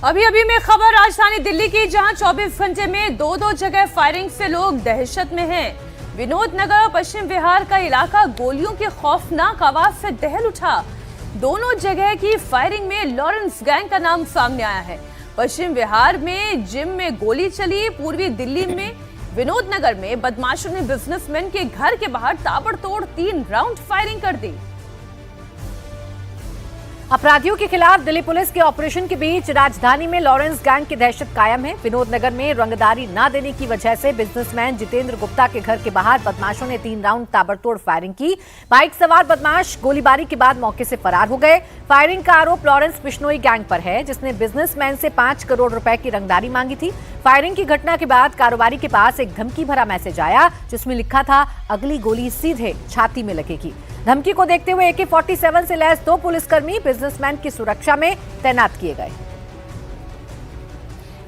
अभी अभी में खबर राजधानी दिल्ली की, जहां 24 घंटे में दो जगह फायरिंग से लोग दहशत में हैं। विनोद नगर और पश्चिम विहार का इलाका गोलियों की खौफनाक आवाज से दहल उठा। दोनों जगह की फायरिंग में लॉरेंस गैंग का नाम सामने आया है। पश्चिम विहार में जिम में गोली चली। पूर्वी दिल्ली में विनोद नगर में बदमाशों ने बिजनेसमैन के घर के बाहर ताबड़तोड़ 3 राउंड फायरिंग कर दी। अपराधियों के खिलाफ दिल्ली पुलिस के ऑपरेशन के बीच राजधानी में लॉरेंस गैंग की दहशत कायम है। विनोद नगर में रंगदारी न देने की वजह से बिजनेसमैन जितेंद्र गुप्ता के घर के बाहर बदमाशों ने 3 राउंड ताबड़तोड़ फायरिंग की। बाइक सवार बदमाश गोलीबारी के बाद मौके से फरार हो गए। फायरिंग का आरोप लॉरेंस बिश्नोई गैंग पर है, जिसने बिजनेसमैन से 5 करोड़ रुपए की रंगदारी मांगी थी। फायरिंग की घटना के बाद कारोबारी के पास एक धमकी भरा मैसेज आया, जिसमें लिखा था, अगली गोली सीधे छाती में लगेगी। धमकी को देखते हुए AK-47 से लैस 2 पुलिसकर्मी बिजनेसमैन की सुरक्षा में तैनात किए गए।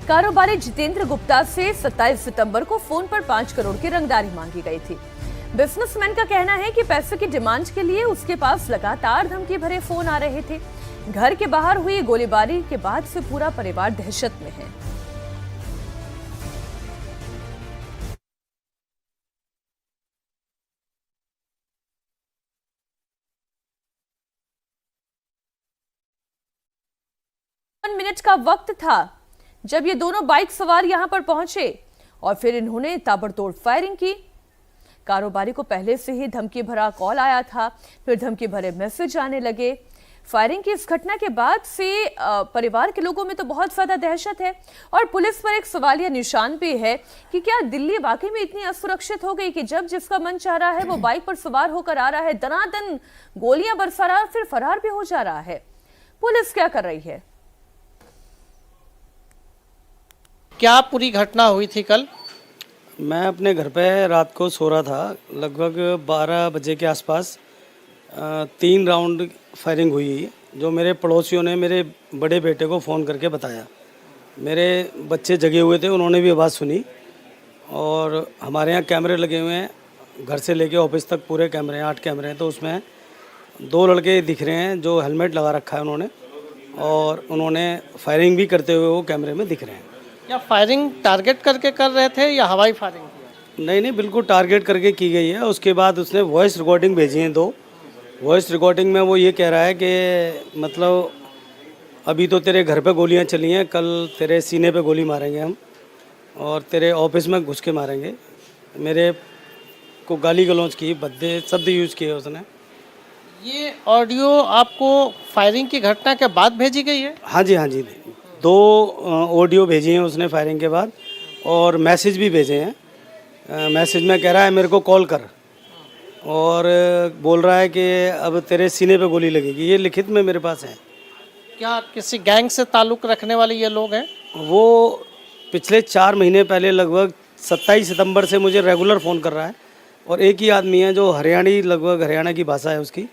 कारोबारी जितेंद्र गुप्ता से 27 सितंबर को फोन पर 5 करोड़ की रंगदारी मांगी गई थी। बिजनेसमैन का कहना है कि पैसे की डिमांड के लिए उसके पास लगातार धमकी भरे फोन आ रहे थे। घर के बाहर हुई गोलीबारी के बाद से पूरा परिवार दहशत में है। मिनट का वक्त था जब ये दोनों बाइक सवार यहां पर पहुंचे और फिर इन्होंने ताबड़तोड़ फायरिंग की। कारोबारी को पहले से ही धमकी भरा कॉल आया था, फिर धमकी भरे मैसेज आने लगे। फायरिंग की इस घटना के बाद से परिवार के लोगों में तो बहुत ज्यादा दहशत है और पुलिस पर एक सवालिया निशान भी है कि क्या दिल्ली वाकई में इतनी असुरक्षित हो गई कि जब जिसका मन चाह रहा है वो बाइक पर सवार होकर आ रहा है, दनादन गोलियां बरसा रहा है, फिर फरार भी हो जा रहा है। पुलिस क्या कर रही है? क्या पूरी घटना हुई थी कल? मैं अपने घर पे रात को सो रहा था। लगभग 12 बजे के आसपास 3 राउंड फायरिंग हुई, जो मेरे पड़ोसियों ने मेरे बड़े बेटे को फ़ोन करके बताया। मेरे बच्चे जगे हुए थे, उन्होंने भी आवाज़ सुनी। और हमारे यहाँ कैमरे लगे हुए हैं, घर से लेके ऑफिस तक पूरे कैमरे हैं, 8 कैमरे हैं। तो उसमें 2 लड़के दिख रहे हैं जो हेलमेट लगा रखा है उन्होंने, और उन्होंने फायरिंग भी करते हुए वो कैमरे में दिख रहे हैं। या फायरिंग टारगेट करके कर रहे थे या हवाई फायरिंग किया? नहीं, बिल्कुल टारगेट करके की गई है। उसके बाद उसने वॉइस रिकॉर्डिंग भेजी है 2। वॉइस रिकॉर्डिंग में वो ये कह रहा है कि मतलब अभी तो तेरे घर पे गोलियां चली हैं, कल तेरे सीने पे गोली मारेंगे हम और तेरे ऑफिस में घुस के मारेंगे। मेरे को गाली गलौज की, भद्दे शब्द यूज़ किए उसने। ये ऑडियो आपको फायरिंग की घटना के बाद भेजी गई है? हाँ जी 2 ऑडियो भेजी हैं उसने फायरिंग के बाद, और मैसेज भी भेजे हैं। मैसेज में कह रहा है मेरे को कॉल कर, और बोल रहा है कि अब तेरे सीने पे गोली लगेगी। ये लिखित में मेरे पास है। क्या किसी गैंग से ताल्लुक़ रखने वाले ये लोग हैं? वो पिछले 4 महीने पहले लगभग 27 सितंबर से मुझे रेगुलर फ़ोन कर रहा है, और एक ही आदमी है जो हरियाणी, लगभग हरियाणा की भाषा है उसकी।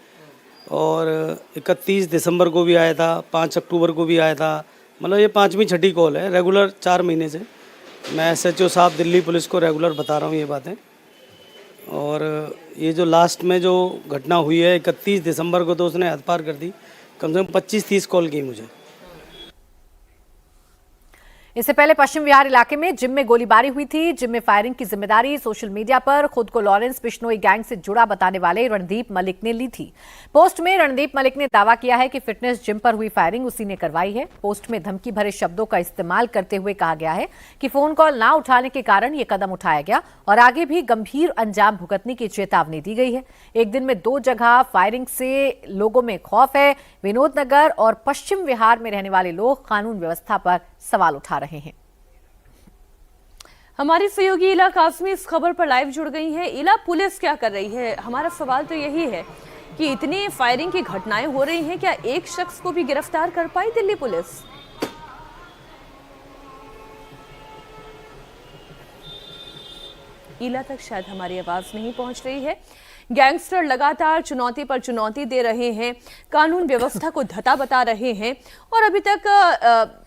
और 31 दिसंबर को भी आया था, 5 अक्टूबर को भी आया था। मतलब ये 5वीं 6ठी कॉल है रेगुलर 4 महीने से। मैं SHO साहब दिल्ली पुलिस को रेगुलर बता रहा हूँ ये बातें। और ये जो लास्ट में जो घटना हुई है 31 दिसंबर को, तो उसने हद पार कर दी। कम से कम 25-30 कॉल की मुझे। इससे पहले पश्चिम विहार इलाके में जिम में गोलीबारी हुई थी। जिम में फायरिंग की जिम्मेदारी सोशल मीडिया पर खुद को लॉरेंस बिश्नोई गैंग से जुड़ा बताने वाले रणदीप मलिक ने ली थी। पोस्ट में रणदीप मलिक ने दावा किया है कि फिटनेस जिम पर हुई फायरिंग उसी ने करवाई है। पोस्ट में धमकी भरे शब्दों का इस्तेमाल करते हुए कहा गया है कि फोन कॉल ना उठाने के कारण ये कदम उठाया गया और आगे भी गंभीर अंजाम भुगतने की चेतावनी दी गई है। एक दिन में 2 जगह फायरिंग से लोगों में खौफ है। विनोद नगर और पश्चिम विहार में रहने वाले लोग कानून व्यवस्था पर सवाल उठा रहे हैं। हमारी सहयोगी इला कासमी इस खबर पर लाइव जुड़ गई है। इला, पुलिस क्या कर रही है? हमारा सवाल तो यही है कि इतनी फायरिंग की घटनाएं हो रही हैं, क्या एक शख्स को भी गिरफ्तार कर पाई दिल्ली पुलिस? इला तक शायद हमारी आवाज नहीं पहुंच रही है। गैंगस्टर लगातार चुनौती पर चुनौती दे रहे हैं, कानून व्यवस्था को धता बता रहे हैं, और अभी तक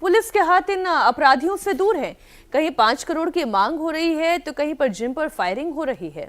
पुलिस के हाथ इन अपराधियों से दूर है। कहीं 5 करोड़ की मांग हो रही है तो कहीं पर जिम पर फायरिंग हो रही है।